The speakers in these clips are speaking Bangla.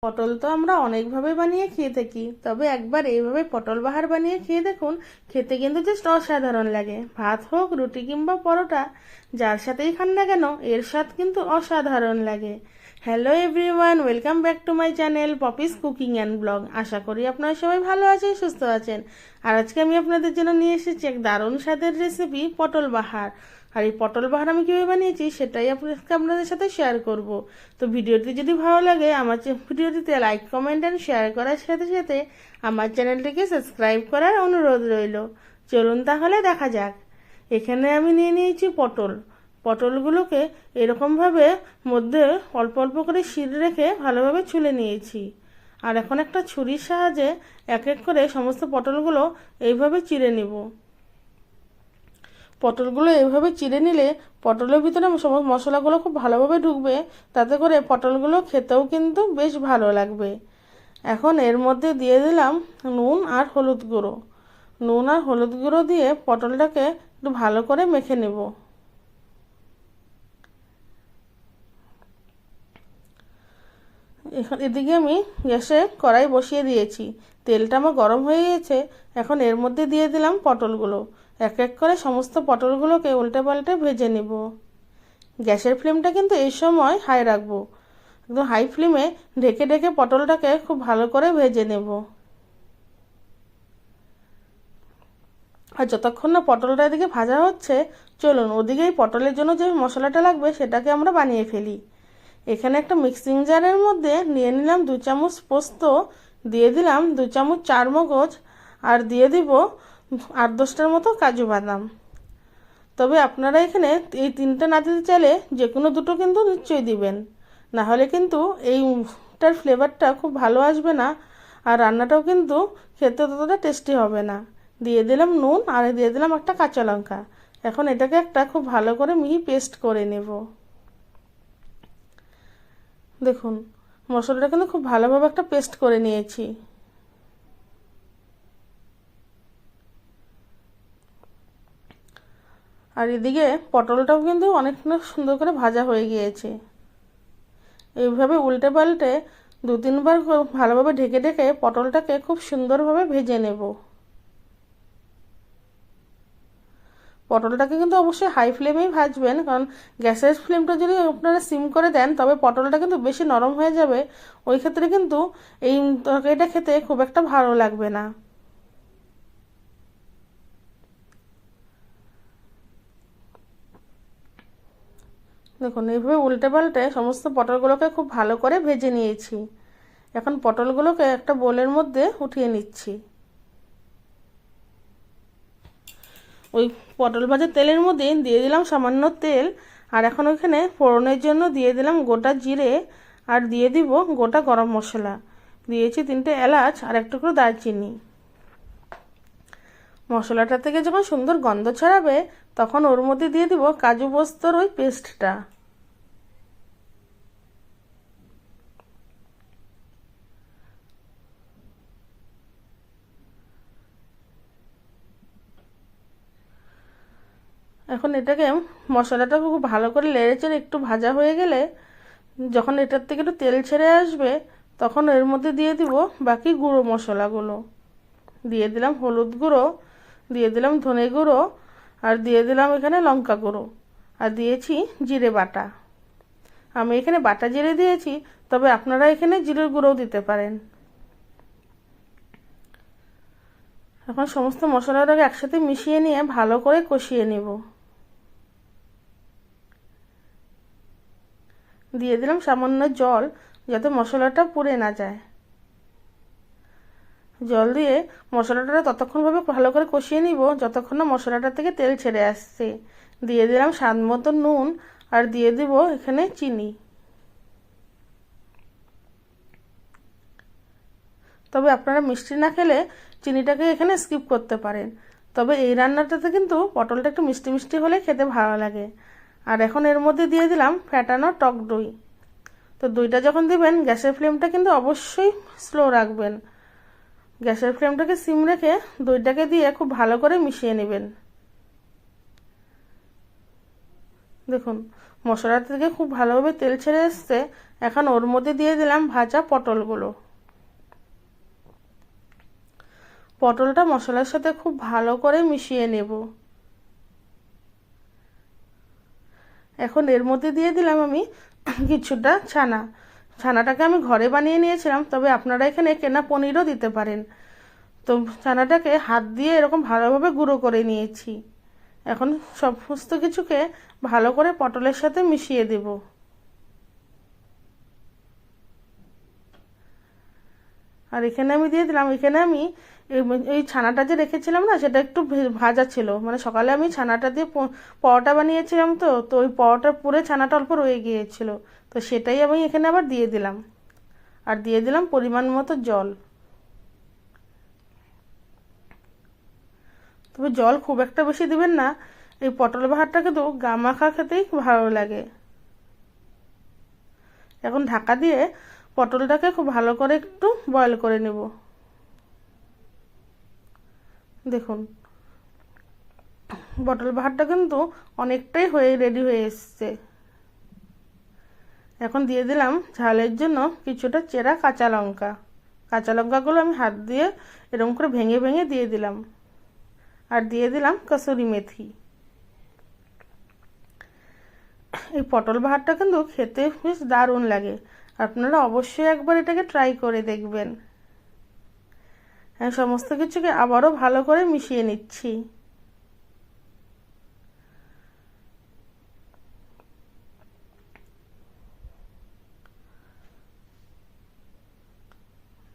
পটল তো আমরা অনেকভাবে বানিয়ে খেয়ে থাকি, তবে একবার এইভাবে পটল বাহার বানিয়ে খেয়ে দেখুন। খেতে কিন্তু জাস্ট অসাধারণ লাগে। ভাত হোক, রুটি কিংবা পরোটা, যার সাথেই খান না কেন এর স্বাদ কিন্তু অসাধারণ লাগে। Hello everyone, welcome back to my channel Poppy's cooking and blog. আশা করি আপনারা সবাই ভালো আছেন, সুস্থ আছেন। আর আজকে আমি আপনাদের জন্য নিয়ে এসেছি এক দারুণ স্বাদের রেসিপি, পটল বাহার। আর এই পটল বাহার আমি কীভাবে বানিয়েছি সেটাই আপনাদের সাথে শেয়ার করব। তো ভিডিওটি যদি ভালো লাগে আমার ভিডিওটিতে লাইক, কমেন্ট অ্যান্ড শেয়ার করার সাথে সাথে আমার চ্যানেলটিকে সাবস্ক্রাইব করার অনুরোধ রইল। চলুন তাহলে দেখা যাক। এখানে আমি নিয়ে নিয়েছি পটলগুলোকে এরকমভাবে মধ্যে অল্প অল্প করে শির রেখে ভালোভাবে ছুলে নিয়েছি। আর এখন একটা ছুরির সাহায্যে এক এক করে সমস্ত পটলগুলো এইভাবে চিড়ে নিব। পটলগুলো এইভাবে চিড়ে নিলে পটলের ভিতরে সমস্ত মশলাগুলো খুব ভালোভাবে ঢুকবে, তাতে করে পটলগুলো খেতেও কিন্তু বেশ ভালো লাগবে। এখন এর মধ্যে দিয়ে দিলাম নুন আর হলুদ গুঁড়ো। নুন আর হলুদ গুঁড়ো দিয়ে পটলটাকে একটু ভালো করে মেখে নেব। এদিকে আমি গ্যাসে কড়াই বসিয়ে দিয়েছি, তেলটা আমার গরম হয়ে গেছে। এখন এর মধ্যে দিয়ে দিলাম পটলগুলো। এক এক করে সমস্ত পটলগুলোকে উল্টে পাল্টে ভেজে নেব। গ্যাসের ফ্লেমটা কিন্তু এই সময় হাই রাখবো। একদম হাই ফ্লেমে ঢেকে ঢেকে পটলটাকে খুব ভালো করে ভেজে নেব। আর যতক্ষণ না পটলটা এদিকে ভাজা হচ্ছে, চলুন ওদিকেই পটলের জন্য যে মশলাটা লাগবে সেটাকে আমরা বানিয়ে ফেলি। এখানে একটা মিক্সিং জারের মধ্যে নিয়ে নিলাম 2 চামচ পোস্ত, দিয়ে দিলাম 2 চামচ চারমগজ, আর দিয়ে দিব 8-10টার মতো কাজু বাদাম। তবে আপনারা এখানে এই তিনটা না দিতে চাইলে যে কোনো দুটো কিন্তু নিশ্চয়ই দিবেন, না হলে কিন্তু এইটার ফ্লেভারটা খুব ভালো আসবে না, আর রান্নাটাও কিন্তু খেতে ততটা টেস্টি হবে না। দিয়ে দিলাম নুন, আর দিয়ে দিলাম একটা কাঁচা লঙ্কা। এখন এটাকে একটা খুব ভালো করে মিহি পেস্ট করে নেব। দেখুন মশলাটা কিন্তু খুব ভালোভাবে একটা পেস্ট করে নিয়েছি। আর এদিকে পটলটাও কিন্তু অনেকটা সুন্দর করে ভাজা হয়ে গিয়েছে। এইভাবে উল্টে পাল্টে 2-3 বার ভালোভাবে ঢেকে ঢেকে পটলটাকে খুব সুন্দরভাবে ভেজে নেব। পটলটাকে কিন্তু অবশ্যই হাই ফ্লেমেই ভাজবেন, কারণ গ্যাসের ফ্লেমটা যদি আপনারা সিম করে দেন তবে পটলটা কিন্তু বেশি নরম হয়ে যাবে। ওই ক্ষেত্রে কিন্তু এই তরকারিটা খেতে খুব একটা ভালো লাগবে না। দেখুন এইভাবে উল্টে পাল্টে সমস্ত পটলগুলোকে খুব ভালো করে ভেজে নিয়েছি। এখন পটলগুলোকে একটা বোলের মধ্যে উঠিয়ে নিচ্ছি। ওই পটল ভাজার তেলের মধ্যে দিয়ে দিলাম সামান্য তেল, আর এখন ওইখানে ফোড়নের জন্য দিয়ে দিলাম গোটা জিরে, আর দিয়ে দিব গোটা গরম মশলা। দিয়েছি 3টে এলাচ আর একটা করে দারচিনি। মশলাটা থেকে যখন সুন্দর গন্ধ ছড়াবে তখন ওর মধ্যে দিয়ে দিব কাজু পোস্তর ওই পেস্টটা। এখন এটাকে মশলাটা খুব ভালো করে নেড়েচেড়ে একটু ভাজা হয়ে গেলে, যখন এটার থেকে একটু তেল ছেড়ে আসবে, তখন এর মধ্যে দিয়ে দিব বাকি গুঁড়ো মশলাগুলো। দিয়ে দিলাম হলুদ গুঁড়ো, দিয়ে দিলাম ধনে গুঁড়ো, আর দিয়ে দিলাম এখানে লঙ্কা গুঁড়ো, আর দিয়েছি জিরে বাটা। আমি এখানে বাটা জিরে দিয়েছি, তবে আপনারা এখানে জিরের গুঁড়োও দিতে পারেন। এখন সমস্ত মশলাটাকে একসাথে মিশিয়ে নিয়ে ভালো করে কষিয়ে নেব। দিয়ে দিলাম সামান্য জল, যাতে মশলাটা পুড়ে না যায়। জল দিয়ে মশলাটা ততক্ষণভাবে ভালো করে কষিয়ে নিব যতক্ষণ না মশলাটা থেকে তেল ছেড়ে আসছে। দিয়ে দিলাম স্বাদ মতো নুন, আর দিয়ে দিব এখানে চিনি। তবে আপনারা মিষ্টি না খেলে চিনিটাকে এখানে স্কিপ করতে পারেন। তবে এই রান্নাটাতে কিন্তু পটলটা একটু মিষ্টি মিষ্টি হলে খেতে ভালো লাগে। আর এখন এর মধ্যে দিয়ে দিলাম ফ্যাটানো টক দই। তো দইটা যখন দিবেন গ্যাসের ফ্লেমটা কিন্তু অবশ্যই স্লো রাখবেন। গ্যাসের ফ্লেমটাকে সিম রেখে দইটাকে দিয়ে খুব ভালো করে মিশিয়ে নেবেন। দেখুন মশলা থেকে খুব ভালোভাবে তেল ছেড়ে এসছে। এখন ওর মধ্যে দিয়ে দিলাম ভাজা পটলগুলো। পটলটা মশলার সাথে খুব ভালো করে মিশিয়ে নেব। এখন এর মধ্যে দিয়ে দিলাম আমি কিছুটা ছানা। ছানাটাকে আমি ঘরে বানিয়ে নিয়েছিলাম, তবে আপনারা এখানে কেনা পনিরও দিতে পারেন। তো ছানাটাকে হাত দিয়ে এরকম ভালোভাবে গুঁড়ো করে নিয়েছি। এখন সমস্ত কিছুকে ভালো করে পটলের সাথে মিশিয়ে দেব। আর এখানে আমি দিয়ে দিলাম, এখানে আমি এই ছানাটা যে রেখেছিলাম না, সেটা একটু ভাজা ছিল। মানে সকালে আমি ছানাটা দিয়ে পরোটা বানিয়েছিলাম, তো তো ওই পরোটার পুরে ছানাটা অল্প রয়ে গিয়েছিল। তো সেটাই আমি এখানে আবার দিয়ে দিলাম। আর দিয়ে দিলাম পরিমাণ মতো জল। তবে জল খুব একটা বেশি দিবেন না, এই পটল বাহারটা কিন্তু গামাখা খেতেই ভালো লাগে। এখন ঢাকা দিয়ে পটলটাকে খুব ভালো করে একটু বয়েল করে নেব। দেখুন পটল বাহারটা কিন্তু অনেকটাই রেডি হয়ে এসছে। এখন দিয়ে দিলাম ঝালের জন্য কিছুটা চেরা কাঁচা লঙ্কা। কাঁচা লঙ্কাগুলো আমি হাত দিয়ে এরকম করে ভেঙে ভেঙে দিয়ে দিলাম। আর দিয়ে দিলাম কসুরি মেথি। এই পটল বাহারটা কিন্তু খেতে বেশ দারুণ লাগে। আপনারা অবশ্যই একবার এটাকে ট্রাই করে দেখবেন। সমস্ত কিছুকে আবারও ভালো করে মিশিয়ে নিচ্ছি।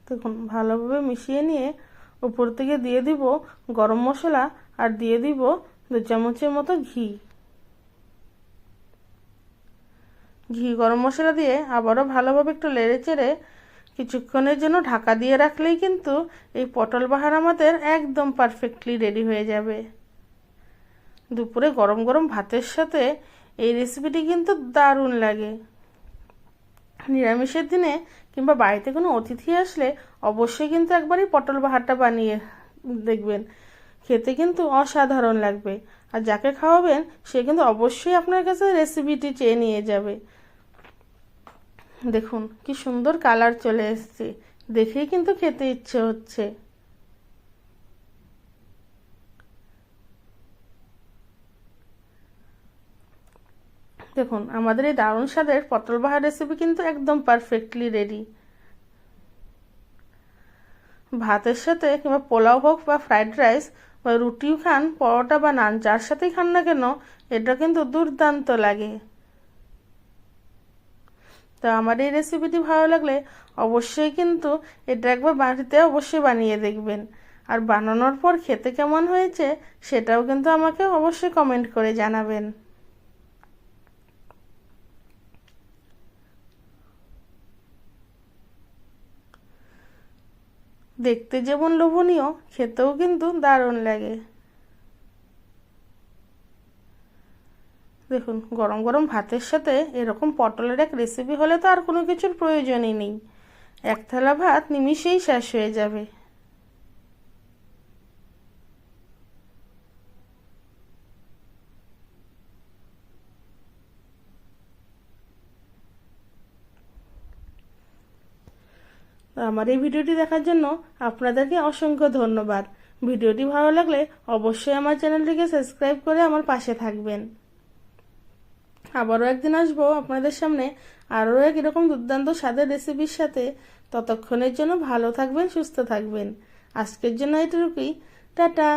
দেখুন ভালোভাবে মিশিয়ে নিয়ে উপর থেকে দিয়ে দিব গরম মশলা, আর দিয়ে দিব 2 চামচের মতো ঘি। গরম মশলা দিয়ে আবারও ভালোভাবে একটু নেড়ে চেড়ে কিছুক্ষণের জন্য ঢাকা দিয়ে রাখলেই কিন্তু এই পটল বাহার আমাদের একদম পারফেক্টলি রেডি হয়ে যাবে। দুপুরে গরম গরম ভাতের সাথে এই রেসিপিটি কিন্তু দারুণ লাগে। নিরামিষের দিনে কিংবা বাড়িতে কোনো অতিথি আসলে অবশ্যই কিন্তু একবার এই পটল বাহারটা বানিয়ে দেখবেন, খেতে কিন্তু অসাধারণ লাগবে। আর যাকে খাওয়াবেন সে কিন্তু অবশ্যই আপনার কাছে রেসিপিটি চেয়ে নিয়ে যাবে। দেখুন কি সুন্দর কালার চলে এসেছে, দেখেই কিন্তু খেতে ইচ্ছে হচ্ছে। দেখুন আমাদের এই দারুণ স্বাদের পটল বাহার রেসিপি কিন্তু একদম পারফেক্টলি রেডি। ভাতের সাথে কিংবা পোলাও হোক বা ফ্রাইড রাইস বা রুটিও খান, পরোটা বা নান, যার সাথেই খান না কেন এটা কিন্তু দুর্দান্ত লাগে। তো আমার এই রেসিপিটি ভালো লাগলে অবশ্যই কিন্তু এটা একবার বাড়িতে অবশ্যই বানিয়ে দেখবেন। আর বানানোর পর খেতে কেমন হয়েছে সেটাও কিন্তু আমাকে অবশ্যই কমেন্ট করে জানাবেন। দেখতে যেমন লোভনীয়, খেতেও কিন্তু দারুণ লাগে। দেখুন গরম গরম ভাতের সাথে এরকম পটলের এক রেসিপি হলে তো আর কোনো কিছুর প্রয়োজনই নেই। এক থালা ভাত নিমিষেই শেষ হয়ে যাবে। আমার এই ভিডিওটি দেখার জন্য আপনাদেরকে অসংখ্য ধন্যবাদ। ভিডিওটি ভালো লাগলে অবশ্যই আমার চ্যানেলটিকে সাবস্ক্রাইব করে আমার পাশে থাকবেন। আবারও একদিন আসবো আপনাদের সামনে আরও এক এরকম দুর্দান্ত স্বাদের রেসিপির সাথে। ততক্ষণের জন্য ভালো থাকবেন, সুস্থ থাকবেন। আজকের জন্য এটুকুই। টাটা।